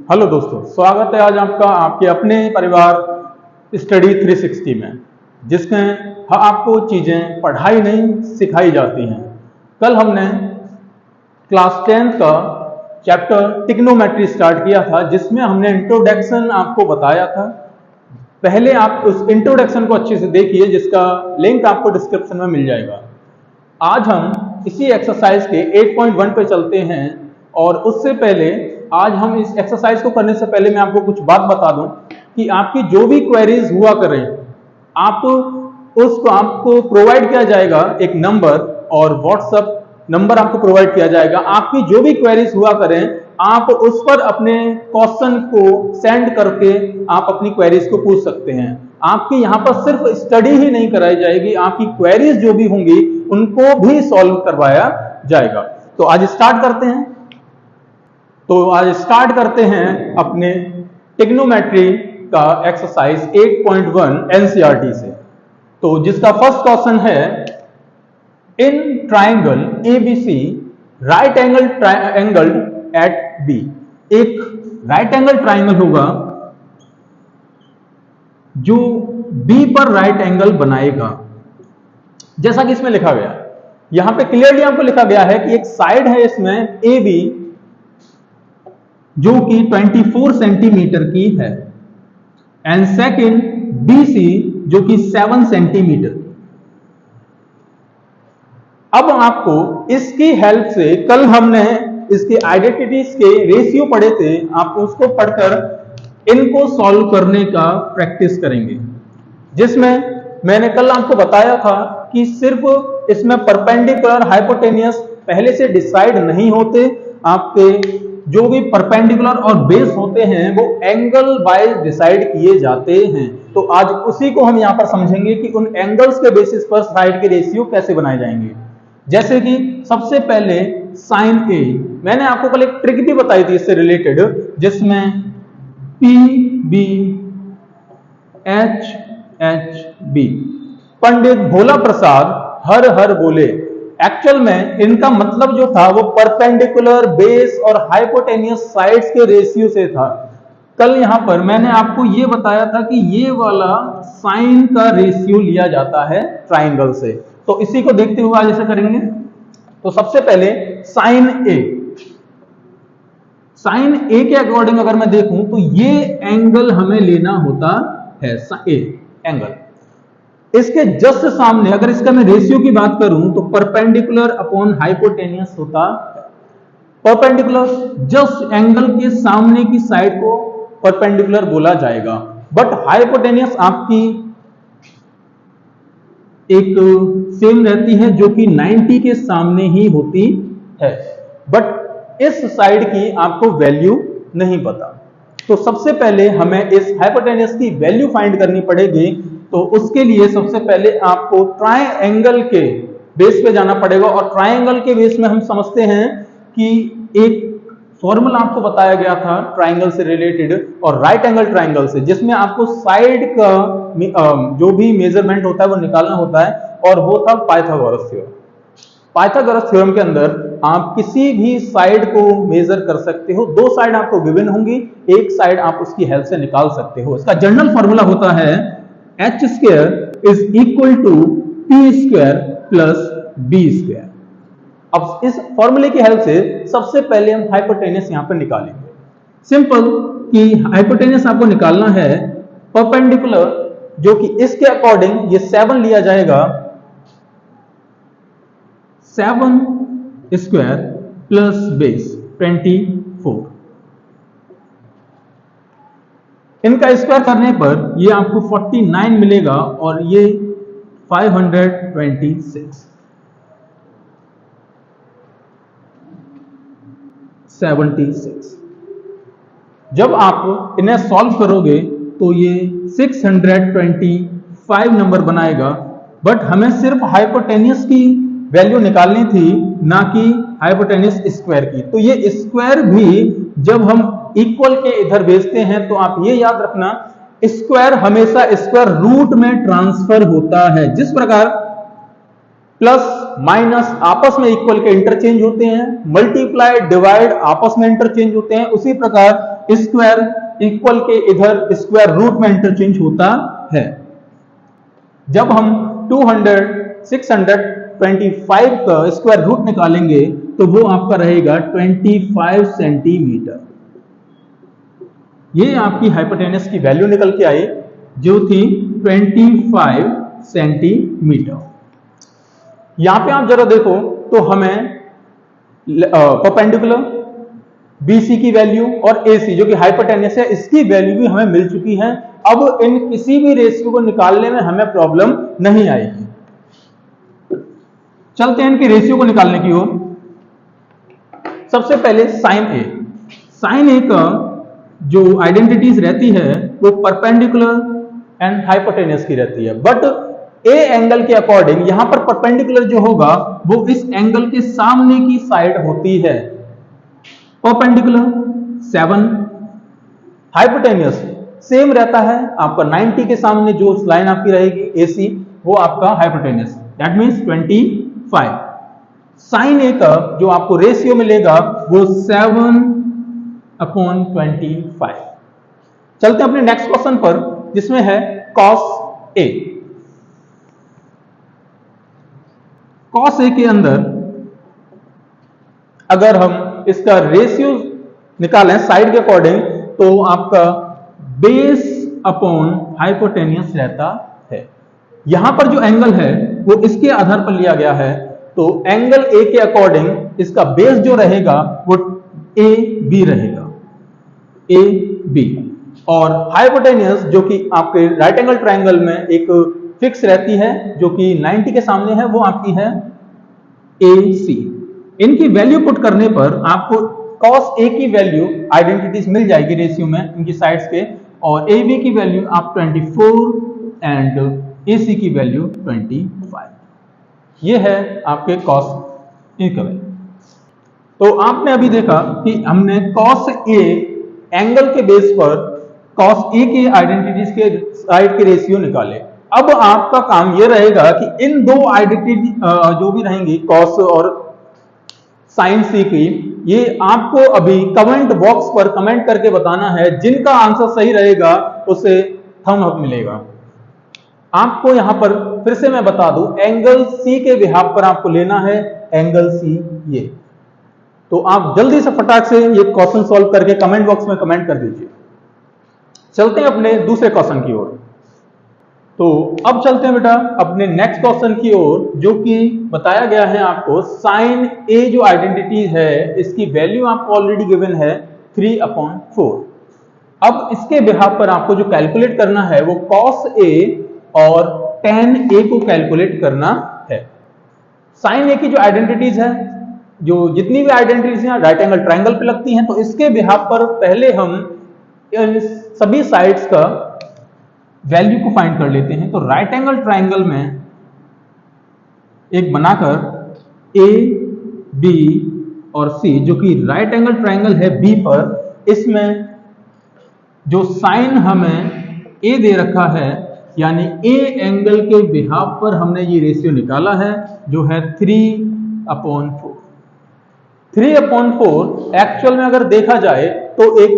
Hello दोस्तों, स्वागत है आज आपका आपके अपने परिवार स्टडी 360 में, जिसमें आपको चीज़ें पढ़ाई नहीं सिखाई जाती हैं। कल हमने क्लास 10 का चैप्टर टिग्नोमेट्री स्टार्ट किया था, जिसमें हमने इंट्रोडक्शन आपको बताया था। पहले आप उस इंट्रोडक्शन को अच्छे से देखिए, जिसका लिंक आपको डिस्क्रिप्शन में मिल जाएगा। आज हम इसी एक्सरसाइज के 8.1 पे चलते हैं, और उससे पहले आज हम इस एक्सरसाइज को करने से पहले मैं आपको कुछ बात बता दूं कि आपकी जो भी क्वेरीज हुआ करें, आपको प्रोवाइड किया जाएगा एक नंबर, और व्हाट्सएप नंबर आपको प्रोवाइड किया जाएगा। आपकी जो भी क्वेरीज हुआ करें, आप उस पर अपने क्वेश्चन को सेंड करके आप अपनी क्वेरीज को पूछ सकते हैं। आपकी यहाँ पर सिर्फ स्टडी ही नहीं कराई जाएगी, आपकी क्वेरीज जो भी होंगी उनको भी सॉल्व करवाया जाएगा। तो आज स्टार्ट करते हैं अपने टिग्नोमेट्री का एक्सरसाइज 8.1 एनसीईआरटी से। तो जिसका फर्स्ट क्वेश्चन है, in triangle ABC right angle at B. एक राइट एंगल ट्राइंगल होगा जो बी पर राइट एंगल बनाएगा, जैसा कि इसमें लिखा गया। यहां पे क्लियरली आपको लिखा गया है कि एक साइड है इसमें ए बी जो कि 24 सेंटीमीटर की है, एंड सेकेंड बी सी जो कि 7 सेंटीमीटर। अब आपको इसकी हेल्प से, कल हमने इसके आइडेंटिटीज के रेशियो पढ़े थे, आप उसको पढ़कर इनको सॉल्व करने का प्रैक्टिस करेंगे, जिसमें मैंने कल आपको बताया था कि सिर्फ इसमें परपेंडिकुलर हाइपोटेनियस पहले से डिसाइड नहीं होते। आपके जो भी परपेंडिकुलर और बेस होते हैं वो एंगल वाइज डिसाइड किए जाते हैं। तो आज उसी को हम यहां पर समझेंगे कि उन एंगल्स के बेसिस पर साइड के रेशियो कैसे बनाए जाएंगे। जैसे कि सबसे पहले साइन ए, मैंने आपको कल एक ट्रिक भी बताई थी इससे रिलेटेड, जिसमें P B H H B, Pandit Bhola Prasad हर हर बोले। एक्चुअल में इनका मतलब जो था वो परपेंडिकुलर बेस और हाइपोटेनियस साइड्स के रेशियो से था। कल यहां पर मैंने आपको ये बताया था कि ये वाला साइन का रेशियो लिया जाता है ट्राइंगल से। तो इसी को देखते हुए आज ऐसे करेंगे। तो सबसे पहले साइन ए, साइन ए के अकॉर्डिंग अगर मैं देखूं तो ये एंगल हमें लेना होता है ए एंगल। इसके जस्ट सामने अगर इसका मैं रेशियो की बात करूं तो परपेंडिकुलर अपॉन हाइपोटेनियस होता है। परपेंडिकुलर जस्ट एंगल के सामने की साइड को परपेंडिकुलर बोला जाएगा, बट हाइपोटेनियस आपकी एक सेम रहती है जो कि 90 के सामने ही होती है, बट इस साइड की आपको वैल्यू नहीं पता। तो सबसे पहले हमें इस हाइपोटेनियस की वैल्यू फाइंड करनी पड़ेगी। तो उसके लिए सबसे पहले आपको ट्राइएंगल के बेस पे जाना पड़ेगा, और ट्राइएंगल के बेस में हम समझते हैं कि एक फॉर्मूला आपको बताया गया था ट्राइंगल से रिलेटेड और राइट एंगल ट्राइंगल से, जिसमें आपको साइड का जो भी मेजरमेंट होता है वो निकालना होता है, और वो था पाइथागोरस थ्योरम। पाइथागोरस थ्योरम के अंदर आप किसी भी साइड को मेजर कर सकते हो। दो साइड आपको गिवन होंगी, एक साइड आप उसकी हेल्प से निकाल सकते हो। इसका जनरल फॉर्मूला होता है h square is equal to p square plus b square. अब इस फॉर्मूले की हेल्प से सबसे पहले हम हाइपोटेनियस यहां पर निकालेंगे। सिंपल कि हाइपोटेनियस आपको निकालना है परपेंडिकुलर, जो कि इसके अकॉर्डिंग ये 7 लिया जाएगा, 7 स्क्वायर प्लस बेस 24। इनका स्क्वायर करने पर ये आपको 49 मिलेगा, और ये 526 76। जब आप इन्हें सॉल्व करोगे तो ये 625 नंबर बनाएगा, बट हमें सिर्फ हाइपोटेनियस की वैल्यू निकालनी थी, ना कि हाइपोटेनियस स्क्वायर की। तो ये स्क्वायर भी जब हम इक्वल के इधर भेजते हैं तो आप ये याद रखना, स्क्वायर हमेशा स्क्वायर रूट में ट्रांसफर होता है। जिस प्रकार प्लस माइनस आपस में इक्वल के इंटरचेंज होते हैं, मल्टीप्लाई डिवाइड आपस में इंटरचेंज होते हैं, उसी प्रकार स्क्वायर इक्वल के इधर स्क्वायर रूट में इंटरचेंज होता है। जब हम 625 का स्क्वायर रूट निकालेंगे तो वो आपका रहेगा 25 सेंटीमीटर। ये आपकी हाइपोटेनस की वैल्यू निकल के आई जो थी 25 सेंटीमीटर। यहां पे आप जरा देखो तो हमें परपेंडिकुलर BC की वैल्यू और AC जो कि हाइपोटेनस है इसकी वैल्यू भी हमें मिल चुकी है। अब इन किसी भी रेशियो को निकालने में हमें प्रॉब्लम नहीं आएगी। चलते हैं इनके रेशियो को निकालने की ओर। सबसे पहले साइन ए का जो आइडेंटिटीज रहती है वो परपेंडिकुलर एंड हाइपोटेनस की रहती है, बट ए एंगल के अकॉर्डिंग यहां पर परपेंडिकुलर जो होगा वो इस एंगल के सामने की साइड होती है। परपेंडिकुलर 7, हाइपोटेनियस सेम रहता है आपका 90 के सामने जो लाइन आपकी रहेगी AC वो आपका हाइपोटेनियस, दैट मींस 25। साइन ए का जो आपको रेशियो मिलेगा वो 7/25। चलते हैं अपने नेक्स्ट क्वेश्चन पर जिसमें है cos A। cos A के अंदर अगर हम इसका रेशियो निकालें साइड के अकॉर्डिंग तो आपका बेस अपॉन हाइपोटेनियस रहता है। यहां पर जो एंगल है वो इसके आधार पर लिया गया है, तो एंगल ए के अकॉर्डिंग इसका बेस जो रहेगा वो AB रहेगा, AB। और हाइपोटेनियस जो कि आपके राइट एंगल ट्रायंगल में एक फिक्स रहती है जो कि 90 के सामने है वो आपकी है AC। इनकी वैल्यू पुट करने पर आपको cos A की वैल्यू आइडेंटिटीज मिल जाएगी रेशियो में इनकी साइड्स के, और AB की वैल्यू आप 24 एंड AC की वैल्यू 25। ये है आपके cos A का वैल्यू। तो आपने अभी देखा कि हमने cos A एंगल के बेस पर cos A की आइडेंटिटीज के साइड के रेशियो निकाले। अब आपका काम यह रहेगा कि इन दो आइडेंटिटी जो भी रहेंगी cos और sin C की, ये आपको अभी कमेंट बॉक्स पर कमेंट करके बताना है। जिनका आंसर सही रहेगा उसे थंब अप मिलेगा। आपको यहां पर फिर से मैं बता दूं, एंगल C के बिहाफ पर आपको लेना है एंगल C ये। तो आप जल्दी से फटाक से ये क्वेश्चन सॉल्व करके कमेंट बॉक्स में कमेंट कर दीजिए। चलते हैं अपने दूसरे क्वेश्चन की ओर। तो अब चलते हैं बेटा अपने नेक्स्ट क्वेश्चन की ओर, जो कि बताया गया है आपको साइन A जो आइडेंटिटी है इसकी वैल्यू आपको ऑलरेडी गिवन है 3/4। अब इसके बिहाफ पर आपको जो कैलकुलेट करना है वो cos A और tan A को कैलकुलेट करना है। साइन A की जो आइडेंटिटीज है, जो जितनी भी आइडेंटिटीज हैं राइट एंगल ट्रायंगल पे लगती हैं, तो इसके बिहाफ पर पहले हम इन सभी साइड्स का वैल्यू को फाइंड कर लेते हैं। तो राइट एंगल ट्रायंगल में एक बनाकर A, B और C जो कि राइट एंगल ट्रायंगल है B पर, इसमें जो साइन हमें A दे रखा है यानी A एंगल के बिहाफ पर हमने ये रेशियो निकाला है जो है 3/4। 3/4 एक्चुअल में अगर देखा जाए तो एक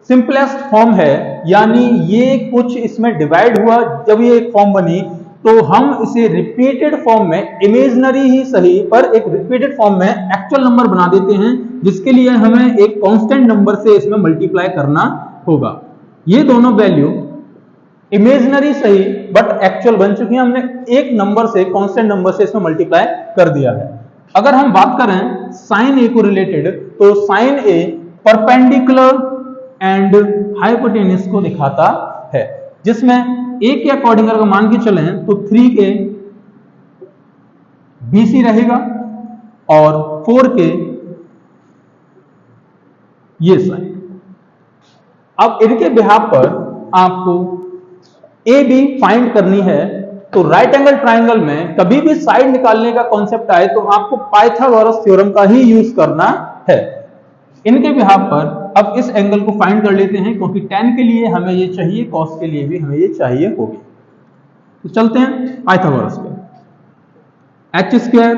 सिंपलेस्ट फॉर्म है, यानी ये कुछ इसमें डिवाइड हुआ जब ये एक फॉर्म बनी, तो हम इसे रिपीटेड फॉर्म में, इमेजिनरी ही सही पर एक रिपीटेड फॉर्म में एक्चुअल नंबर बना देते हैं, जिसके लिए हमें एक कांस्टेंट नंबर से इसमें मल्टीप्लाई करना होगा। ये दोनों वैल्यू इमेजिनरी सही बट एक्चुअल बन चुकी है, हमने एक नंबर से, कांस्टेंट नंबर से इसमें मल्टीप्लाई कर दिया है। अगर हम बात करें साइन ए को रिलेटेड, तो sine A perpendicular and hypotenuse को दिखाता है, जिसमें ए के अकॉर्डिंग अगर मान के चलें तो 3 के BC रहेगा और 4 के ये साइड। अब इनके बिहाफ पर आपको AB फाइंड करनी है, तो राइट एंगल ट्रायंगल में कभी भी साइड निकालने का कॉन्सेप्ट आए तो आपको पाइथागोरस थ्योरम का ही यूज करना है। इनके बिहाफ पर अब इस एंगल को फाइंड कर लेते हैं, क्योंकि tan के लिए हमें ये चाहिए, cos के लिए भी हमें ये चाहिए होगी। तो चलते हैं पाइथागोरस पे। h²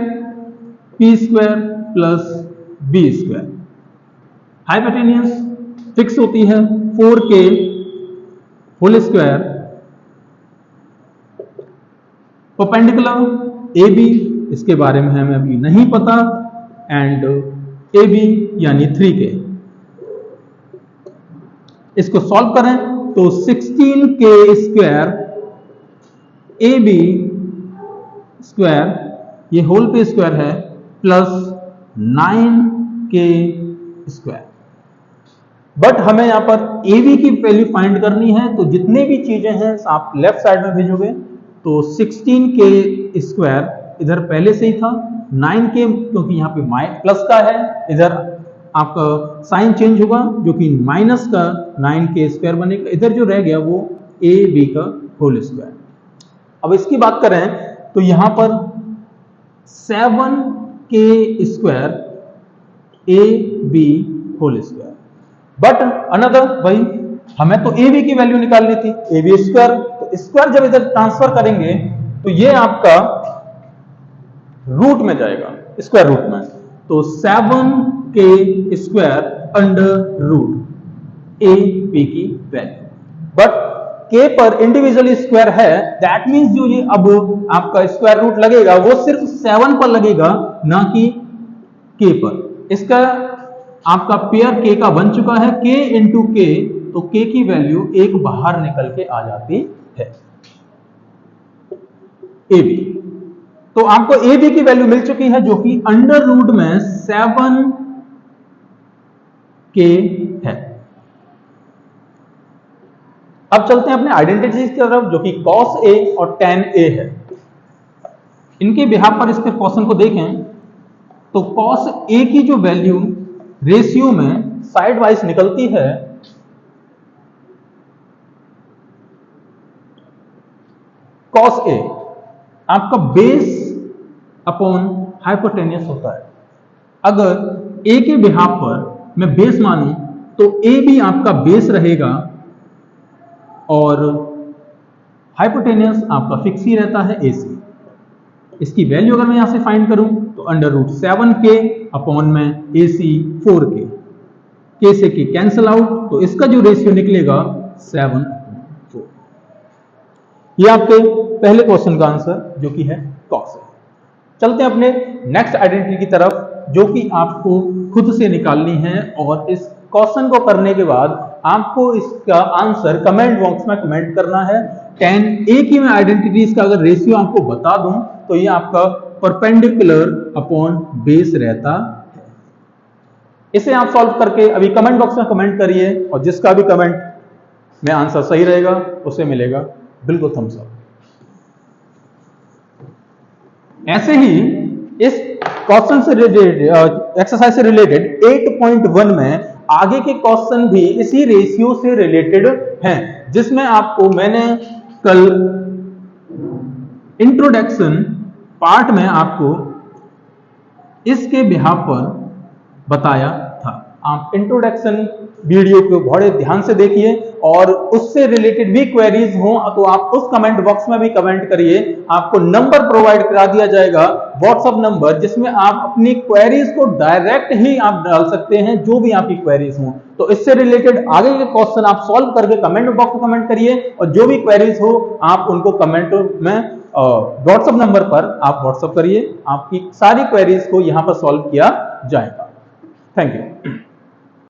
p² + b², hypotenuse fix होती है 4k whole square perpendicular A B, इसके बारे में हमें अभी नहीं पता, एंड ए बी यानी 3k। इसको सॉल्व करें तो 16k square A B square, ये होल पे स्क्वायर है, प्लस 9k स्क्वायर। बट हमें यहां पर ए बी की वैल्यू फाइंड करनी है, तो जितने भी चीजें हैं आप लेफ्ट साइड में भेजोगे। तो 16k स्क्वायर इधर पहले से ही था, 9k क्योंकि यहाँ पे प्लस का है, इधर आपका साइन चेंज होगा जो कि माइनस का 9k स्क्वायर बनेगा, इधर जो रह गया वो ए बी का होल स्क्वायर। अब इसकी बात करें तो यहां पर 7k square A B whole square. But another भाई हमें तो ए बी की वैल्यू निकालनी थी, ए बी स्क्वायर, तो स्क्वायर जब इधर ट्रांसफर करेंगे तो ये आपका रूट में जाएगा, स्क्वायर रूट में। तो 7k square under root A B की वैल्यू। बट k पर इंडिविजुअली स्क्वायर है, दैट मींस जो ये अब आपका स्क्वायर रूट लगेगा वो सिर्फ 7 पर लगेगा, ना कि k पर। इसका आपका पेयर k का बन चुका है, k इंटू k, तो k की वैल्यू एक बाहर निकल के आ जाती है, ए बी। तो आपको ए बी की वैल्यू मिल चुकी है जो कि अंडर रूट में 7k है। अब चलते हैं अपने आइडेंटिटीज की तरफ जो कि cos a और tan a है। इनके बिहाफ पर इसके क्वेश्चन को देखें तो cos a की जो वैल्यू रेशियो में साइड वाइज निकलती है, cos a आपका बेस अपॉन हाइपोटेनियस होता है। अगर a के बिहाफ पर मैं बेस मानूं तो a भी आपका बेस रहेगा और हाइपोटेनियस आपका फिक्स ही रहता है AC। इसकी वैल्यू अगर मैं यहां से फाइंड करूं तो अंडर रूट 7k अपॉन में AC 4k, k से k कैंसिल आउट, तो इसका जो रेशियो निकलेगा 7/4। ये आपके पहले क्वेश्चन का आंसर जो कि है cos है। चलते हैं अपने नेक्स्ट आइडेंटिटी की तरफ जो कि आपको खुद से निकालनी है, और इस क्वेश्चन को करने के बाद आपको इसका आंसर कमेंट बॉक्स में कमेंट करना है। tan a की मैं आइडेंटिटीज का अगर रेशियो आपको बता दूं तो ये आपका परपेंडिकुलर अपॉन बेस रहता है। इसे आप सॉल्व करके अभी कमेंट बॉक्स में कमेंट करिए, और जिसका भी कमेंट में आंसर सही रहेगा उसे मिलेगा बिल्कुल थम्स अप। ऐसे ही इस क्वेश्चन से रिलेटेड एक्सरसाइज से रिलेटेड 8.1 में आगे के क्वेश्चन भी इसी रेशियो से रिलेटेड हैं, जिसमें आपको मैंने कल इंट्रोडक्शन पार्ट में आपको इसके बिहाफ पर बताया था। आप इंट्रोडक्शन वीडियो को बड़े ध्यान से देखिए, और उससे रिलेटेड भी क्वेरीज हो तो आप उस कमेंट बॉक्स में भी कमेंट करिए। आपको नंबर प्रोवाइड करा दिया जाएगा, व्हाट्सएप नंबर, जिसमें आप अपनी क्वेरीज को डायरेक्ट ही आप डाल सकते हैं, जो भी आपकी क्वेरीज हो। तो इससे रिलेटेड आगे के क्वेश्चन आप सॉल्व करके कमेंट बॉक्स में कमेंट करिए, और जो भी क्वेरीज हो आप उनको कमेंट में व्हाट्सएप नंबर पर आप व्हाट्सएप करिए। आपकी सारी क्वेरीज को यहां पर सॉल्व किया जाएगा। Thank you.